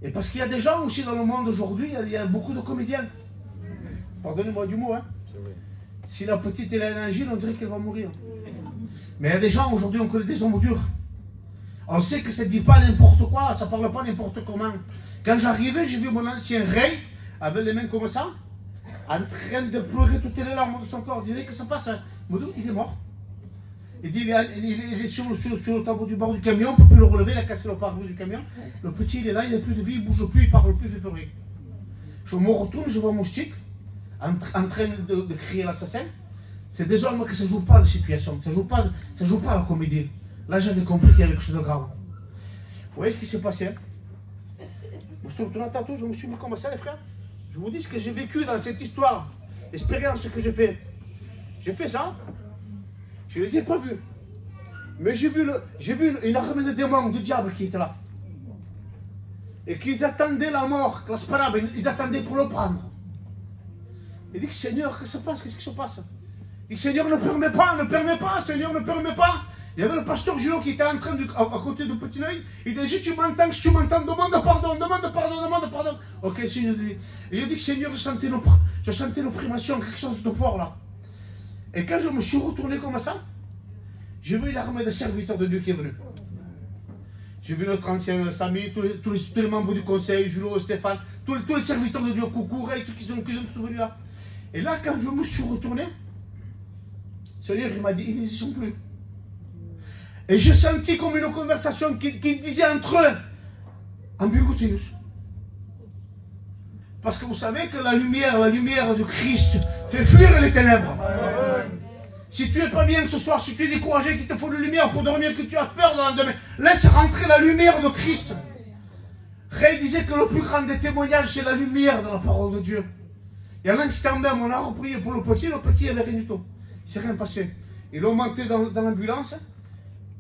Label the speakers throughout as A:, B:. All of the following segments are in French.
A: Et parce qu'il y a des gens aussi dans le monde aujourd'hui, il y a beaucoup de comédiens. Pardonnez-moi du mot, hein. Si la petite elle a un angine, on dirait qu'elle va mourir. Mais il y a des gens aujourd'hui, on connaît des hommes durs. On sait que ça ne dit pas n'importe quoi, ça ne parle pas n'importe comment. Quand j'arrivais, j'ai vu mon ancien rey, avec les mains comme ça, en train de pleurer toutes les larmes de son corps. Il dirait que ça passe. Il est mort. Il dit, il est sur le tableau du bord du camion, on ne peut plus le relever, il a cassé le pare-brise du camion. Le petit, il est là, il n'a plus de vie, il ne bouge plus, il ne parle plus, il ne fait plus rien. Je me retourne, je vois mon stick, en train de crier l'assassin. C'est des hommes que ça ne joue pas de situation, ça ne joue pas à la comédie. Là, j'avais compris qu'il y avait quelque chose de grave. Vous voyez ce qui s'est passé, hein? Je me suis retourné tantôt, je me suis mis comme ça, les frères. Je vous dis ce que j'ai vécu dans cette histoire, l'expérience que j'ai fait. J'ai fait ça. Je ne les ai pas vus. Mais j'ai vu une armée de démons, du diable qui était là. Et qu'ils attendaient la mort, ils attendaient pour le prendre. Il dit que Seigneur, qu'est-ce qui se passe? Qu'est-ce qui se passe? Il dit que Seigneur, ne permet pas, Seigneur, ne permet pas. Il y avait le pasteur Gillot qui était en train à côté du petit œil. Il dit, si tu m'entends, demande pardon. Ok, Seigneur. Et il dit que Seigneur, je sentais l'opprimation, quelque chose de fort là. Et quand je me suis retourné comme ça, j'ai vu l'armée de serviteurs de Dieu qui est venue. J'ai vu notre ancien Samy, tous les membres du conseil, Julot, Stéphane, tous les serviteurs de Dieu, Coucou, Ray, tous qui sont tous venus là. Et là, quand je me suis retourné, Seigneur, il m'a dit, ils n'y sont plus. Et j'ai senti comme une conversation qui disait entre eux, ambiguïteus. Parce que vous savez que la lumière du Christ fait fuir les ténèbres. Si tu n'es pas bien ce soir, si tu es découragé, qu'il te faut de lumière pour dormir, que tu as peur le lendemain, laisse rentrer la lumière de Christ. Ray disait que le plus grand des témoignages, c'est la lumière de la parole de Dieu. Et à l'instant même, on a reprié pour le petit avait rien du tout. Il ne s'est rien passé. Ils l'ont monté dans l'ambulance.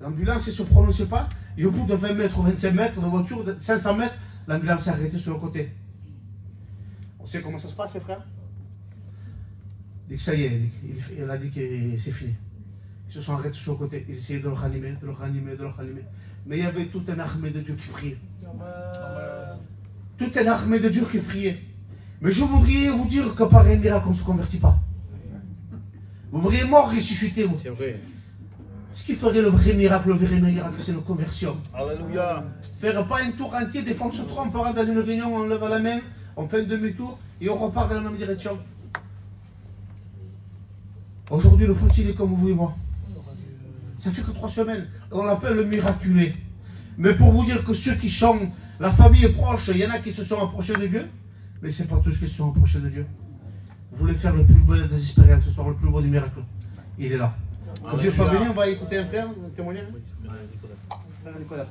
A: L'ambulance ne se prononçait pas. Et au bout de 20 mètres ou 25 mètres de voiture, de 500 mètres, l'ambulance s'est arrêtée sur le côté. On sait comment ça se passe, les frères? Il dit que ça y est, il a dit que c'est fini. Ils se sont arrêtés sur le côté. Ils essayaient de le ranimer. Mais il y avait toute une armée de Dieu qui priait. Toute une armée de Dieu qui priait. Mais je voudrais vous dire que par un miracle, on ne se convertit pas. Vous verrez mort ressuscité, vous.
B: C'est vrai.
A: Ce qui ferait le vrai miracle, c'est la conversion.
B: Alléluia.
A: Faire pas un tour entier, des fois on se trompe, on rentre dans une réunion, on lève la main, on fait un demi-tour et on repart dans la même direction. Aujourd'hui, le petit, il est comme vous et moi. Ça fait que 3 semaines. On l'appelle le miraculé. Mais pour vous dire que ceux qui sont, la famille est proche, il y en a qui se sont approchés de Dieu, mais ce n'est pas tous qui se sont approchés de Dieu. Vous voulez faire le plus beau des expériences ce soir, le plus beau du miracle. Il est là. Que Dieu soit béni, on va écouter un frère, un témoignage. Frère Nicolas.